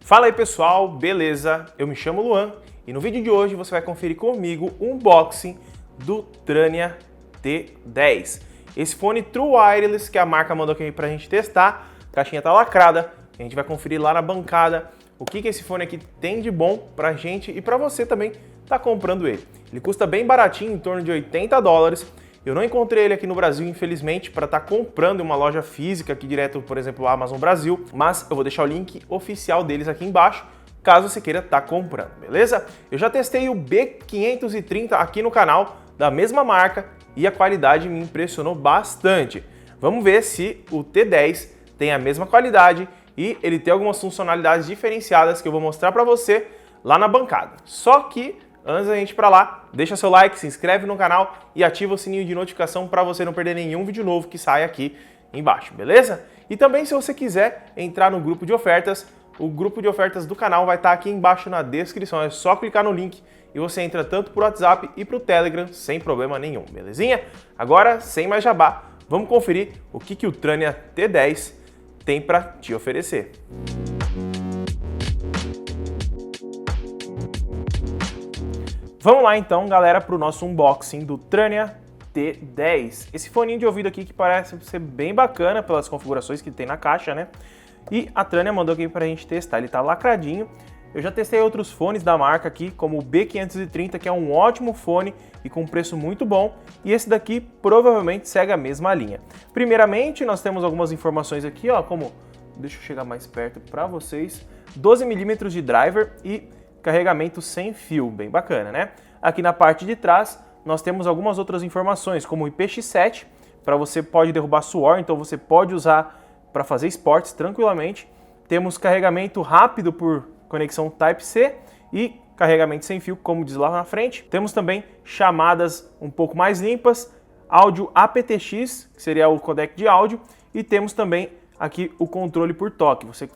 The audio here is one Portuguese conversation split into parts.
Fala aí pessoal, beleza? Eu me chamo Luan e no vídeo de hoje você vai conferir comigo um unboxing do Trania T10. Esse fone True Wireless que a marca mandou aqui pra gente testar, a caixinha tá lacrada, a gente vai conferir lá na bancada o que esse fone aqui tem de bom pra gente e pra você também tá comprando ele. Ele custa bem baratinho, em torno de $80. Eu não encontrei ele aqui no Brasil, infelizmente, para estar comprando em uma loja física aqui direto, por exemplo, a Amazon Brasil, mas eu vou deixar o link oficial deles aqui embaixo, caso você queira estar comprando, beleza? Eu já testei o B530 aqui no canal, da mesma marca, e a qualidade me impressionou bastante. Vamos ver se o T10 tem a mesma qualidade e ele tem algumas funcionalidades diferenciadas que eu vou mostrar para você lá na bancada. Só que antes da gente ir para lá, deixa seu like, se inscreve no canal e ativa o sininho de notificação para você não perder nenhum vídeo novo que sai aqui embaixo, beleza? E também se você quiser entrar no grupo de ofertas, o grupo de ofertas do canal vai estar aqui embaixo na descrição, é só clicar no link e você entra tanto por WhatsApp e para o Telegram sem problema nenhum, belezinha? Agora, sem mais jabá, vamos conferir o que o Trania T10 tem para te oferecer. Vamos lá então, galera, para o nosso unboxing do Trania T10. Esse foninho de ouvido aqui que parece ser bem bacana pelas configurações que tem na caixa, né? E a Trania mandou aqui para a gente testar, ele tá lacradinho. Eu já testei outros fones da marca aqui, como o B530, que é um ótimo fone e com preço muito bom. E esse daqui provavelmente segue a mesma linha. Primeiramente, nós temos algumas informações aqui, ó, como... Deixa eu chegar mais perto para vocês. 12 mm de driver e carregamento sem fio, bem bacana, né? Aqui na parte de trás nós temos algumas outras informações, como o IPX7, para você pode derrubar suor, então você pode usar para fazer esportes tranquilamente. Temos carregamento rápido por conexão Type-C e carregamento sem fio, como diz lá na frente. Temos também chamadas um pouco mais limpas, áudio aptX, que seria o codec de áudio, e temos também aqui o controle por toque. Você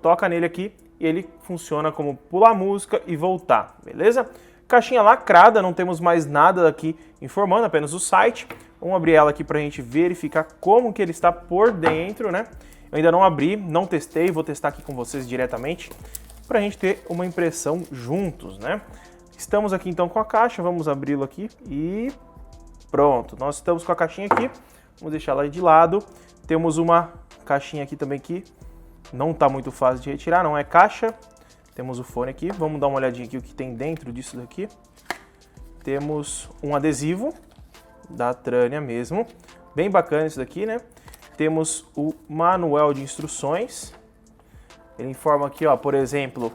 toca nele aqui e ele funciona como pular música e voltar, beleza? Caixinha lacrada, não temos mais nada aqui informando, apenas o site. Vamos abrir ela aqui para a gente verificar como que ele está por dentro, né? Eu ainda não abri, não testei, vou testar aqui com vocês diretamente para a gente ter uma impressão juntos, né? Estamos aqui então com a caixa, vamos abri-lo aqui e pronto. Nós estamos com a caixinha aqui, vamos deixar ela de lado. Temos uma caixinha aqui também que não está muito fácil de retirar, não é caixa. Temos o fone aqui, vamos dar uma olhadinha aqui o que tem dentro disso daqui. Temos um adesivo da Trania mesmo, bem bacana isso daqui, né? Temos o manual de instruções. Ele informa aqui, ó, por exemplo,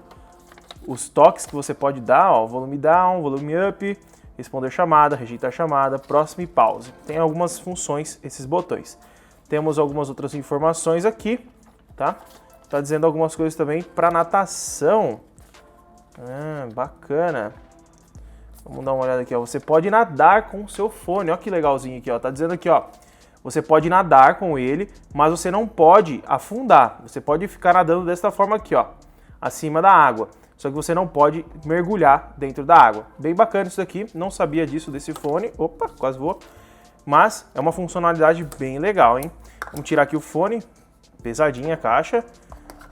os toques que você pode dar, ó, volume down, volume up, responder chamada, rejeitar chamada, próximo e pause. Tem algumas funções esses botões. Temos algumas outras informações aqui, tá? Tá dizendo algumas coisas também para natação. Bacana. Vamos dar uma olhada aqui, ó. Você pode nadar com o seu fone. Ó que legalzinho aqui, ó. Tá dizendo aqui, ó. Você pode nadar com ele, mas você não pode afundar. Você pode ficar nadando dessa forma aqui, ó, acima da água. Só que você não pode mergulhar dentro da água. Bem bacana isso daqui. Não sabia disso desse fone. Opa, quase voou. Mas é uma funcionalidade bem legal, hein? Vamos tirar aqui o fone. Pesadinha a caixa.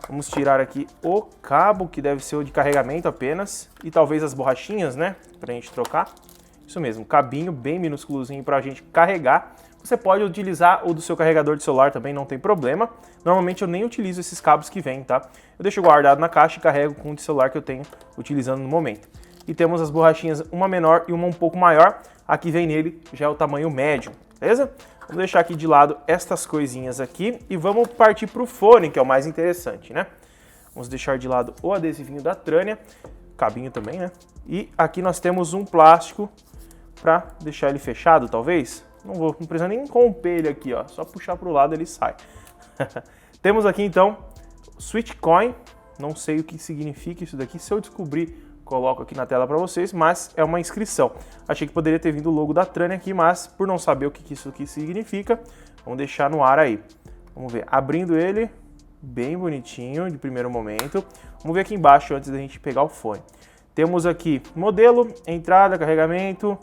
Vamos tirar aqui o cabo, que deve ser o de carregamento apenas. E talvez as borrachinhas, né? Pra gente trocar. Isso mesmo, cabinho bem minúsculozinho pra gente carregar. Você pode utilizar o do seu carregador de celular também, não tem problema. Normalmente eu nem utilizo esses cabos que vêm, tá? Eu deixo guardado na caixa e carrego com o de celular que eu tenho utilizando no momento. E temos as borrachinhas, uma menor e uma um pouco maior. Aqui vem nele, já é o tamanho médio, beleza? Vou deixar aqui de lado estas coisinhas aqui e vamos partir para o fone, que é o mais interessante, né? Vamos deixar de lado o adesivinho da Trania, cabinho também, né? E aqui nós temos um plástico para deixar ele fechado, talvez. Não precisa nem romper ele aqui, ó. Só puxar para o lado ele sai. Temos aqui então Switch Coin. Não sei o que significa isso daqui. Se eu descobrir, coloco aqui na tela para vocês, mas é uma inscrição. Achei que poderia ter vindo o logo da Trania aqui, mas por não saber o que isso aqui significa, vamos deixar no ar aí. Vamos ver, abrindo ele, bem bonitinho de primeiro momento. Vamos ver aqui embaixo antes da gente pegar o fone. Temos aqui modelo, entrada, carregamento.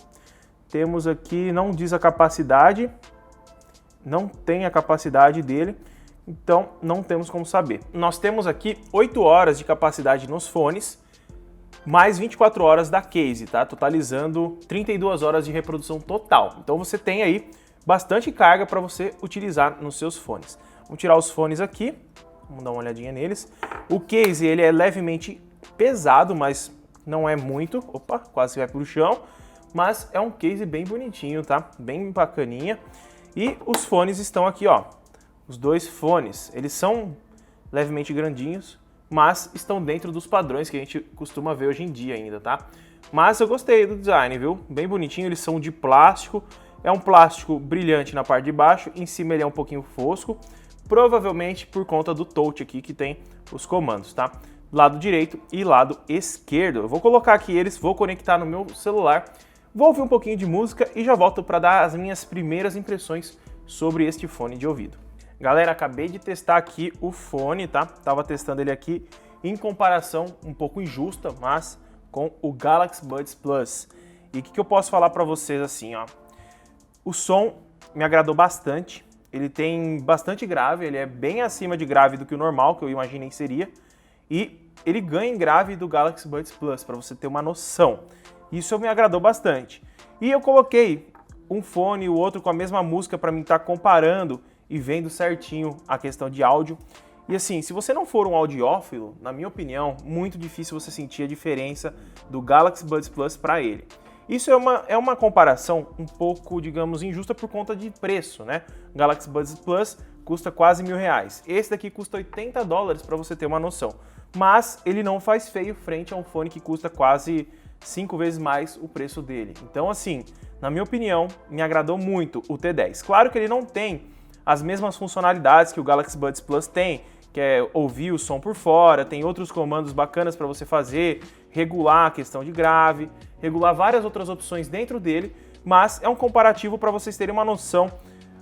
Temos aqui, não diz a capacidade, não tem a capacidade dele. então não temos como saber. Nós temos aqui 8 horas de capacidade nos fones, mais 24 horas da case, tá? Totalizando 32 horas de reprodução total. Então você tem aí bastante carga para você utilizar nos seus fones. Vamos tirar os fones aqui, vamos dar uma olhadinha neles. O case, ele é levemente pesado, mas não é muito. Opa, quase vai pro chão. Mas é um case bem bonitinho, tá? Bem bacaninha. E os fones estão aqui, ó. Os dois fones, eles são levemente grandinhos, mas estão dentro dos padrões que a gente costuma ver hoje em dia ainda, tá? Mas eu gostei do design, viu? Bem bonitinho, eles são de plástico. É um plástico brilhante na parte de baixo, em cima ele é um pouquinho fosco. Provavelmente por conta do touch aqui que tem os comandos, tá? Lado direito e lado esquerdo. Eu vou colocar aqui eles, vou conectar no meu celular, vou ouvir um pouquinho de música e já volto para dar as minhas primeiras impressões sobre este fone de ouvido. Galera, acabei de testar aqui o fone, tá? Tava testando ele aqui em comparação um pouco injusta, mas com o Galaxy Buds Plus. E o que eu posso falar para vocês assim, ó? O som me agradou bastante. Ele tem bastante grave, ele é bem acima de grave do que o normal, que eu imaginei seria. E ele ganha em grave do Galaxy Buds Plus, para você ter uma noção. Isso me agradou bastante. E eu coloquei um fone e o outro com a mesma música para mim estar comparando e vendo certinho a questão de áudio. E assim, se você não for um audiófilo, na minha opinião, muito difícil você sentir a diferença do Galaxy Buds Plus para ele. Isso é uma comparação um pouco, digamos, injusta por conta de preço, né? O Galaxy Buds Plus custa quase R$1.000. Esse daqui custa $80 para você ter uma noção. Mas ele não faz feio frente a um fone que custa quase 5 vezes mais o preço dele. Então assim, na minha opinião, me agradou muito o T10. Claro que ele não tem as mesmas funcionalidades que o Galaxy Buds Plus tem, que é ouvir o som por fora, tem outros comandos bacanas para você fazer, regular a questão de grave, regular várias outras opções dentro dele, mas é um comparativo para vocês terem uma noção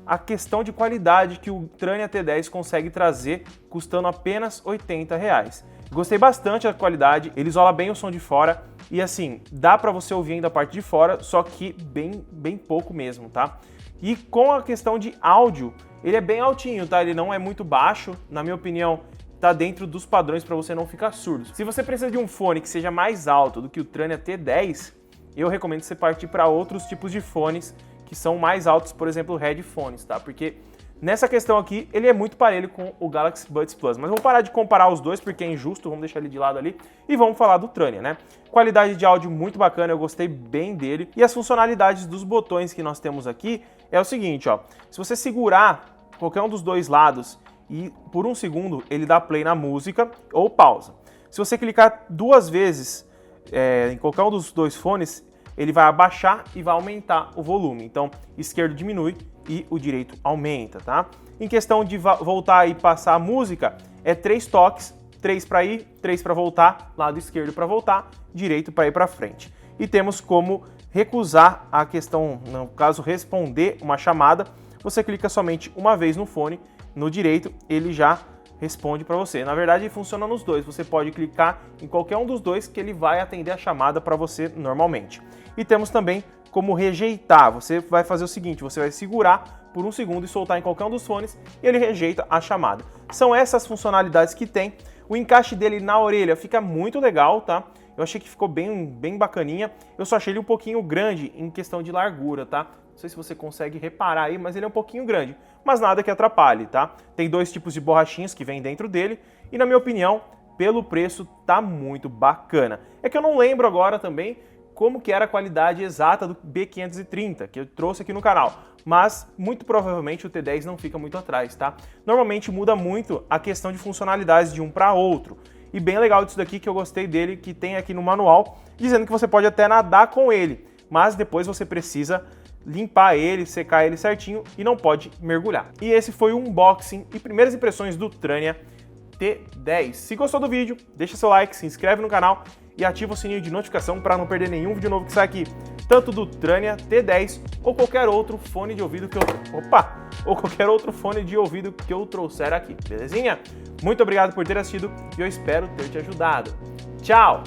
a questão de qualidade que o Trania T10 consegue trazer, custando apenas R$80. Gostei bastante da qualidade, ele isola bem o som de fora e assim, dá para você ouvir ainda a parte de fora, só que bem pouco mesmo, tá? E com a questão de áudio, ele é bem altinho, tá? Ele não é muito baixo, na minha opinião, tá dentro dos padrões para você não ficar surdo. Se você precisa de um fone que seja mais alto do que o Trania T10, eu recomendo você partir para outros tipos de fones que são mais altos, por exemplo, headphones, tá? Porque nessa questão aqui, ele é muito parelho com o Galaxy Buds Plus. Mas vamos parar de comparar os dois, porque é injusto, vamos deixar ele de lado ali. E vamos falar do Trania, né? Qualidade de áudio muito bacana, eu gostei bem dele. E as funcionalidades dos botões que nós temos aqui é o seguinte, ó. Se você segurar qualquer um dos dois lados e por um segundo ele dá play na música ou pausa. Se você clicar 2 vezes em qualquer um dos dois fones, ele vai abaixar e vai aumentar o volume. Então, esquerdo diminui e o direito aumenta, tá? Em questão de voltar e passar a música, é 3 toques, 3 para ir, 3 para voltar, lado esquerdo para voltar, direito para ir para frente. E temos como recusar a questão, no caso, responder uma chamada, você clica somente uma vez no fone, no direito, ele já responde para você. Na verdade, funciona nos dois. Você pode clicar em qualquer um dos dois que ele vai atender a chamada para você normalmente. E temos também como rejeitar. Você vai fazer o seguinte, você vai segurar por um segundo e soltar em qualquer um dos fones e ele rejeita a chamada. São essas funcionalidades que tem. O encaixe dele na orelha fica muito legal, tá? Eu achei que ficou bem bacaninha. Eu só achei ele um pouquinho grande em questão de largura, tá? Não sei se você consegue reparar aí, mas ele é um pouquinho grande. Mas nada que atrapalhe, tá? Tem 2 tipos de borrachinhas que vem dentro dele. E na minha opinião, pelo preço, tá muito bacana. É que eu não lembro agora também como que era a qualidade exata do B530, que eu trouxe aqui no canal. Mas, muito provavelmente, o T10 não fica muito atrás, tá? Normalmente muda muito a questão de funcionalidades de um para outro. E bem legal disso daqui que eu gostei dele, que tem aqui no manual, dizendo que você pode até nadar com ele, mas depois você precisa limpar ele, secar ele certinho e não pode mergulhar. E esse foi o unboxing e primeiras impressões do Trania T10. Se gostou do vídeo, deixa seu like, se inscreve no canal e ativa o sininho de notificação para não perder nenhum vídeo novo que sai aqui, tanto do Trania T10 ou qualquer outro fone de ouvido que eu trouxer aqui, belezinha? Muito obrigado por ter assistido e eu espero ter te ajudado. Tchau!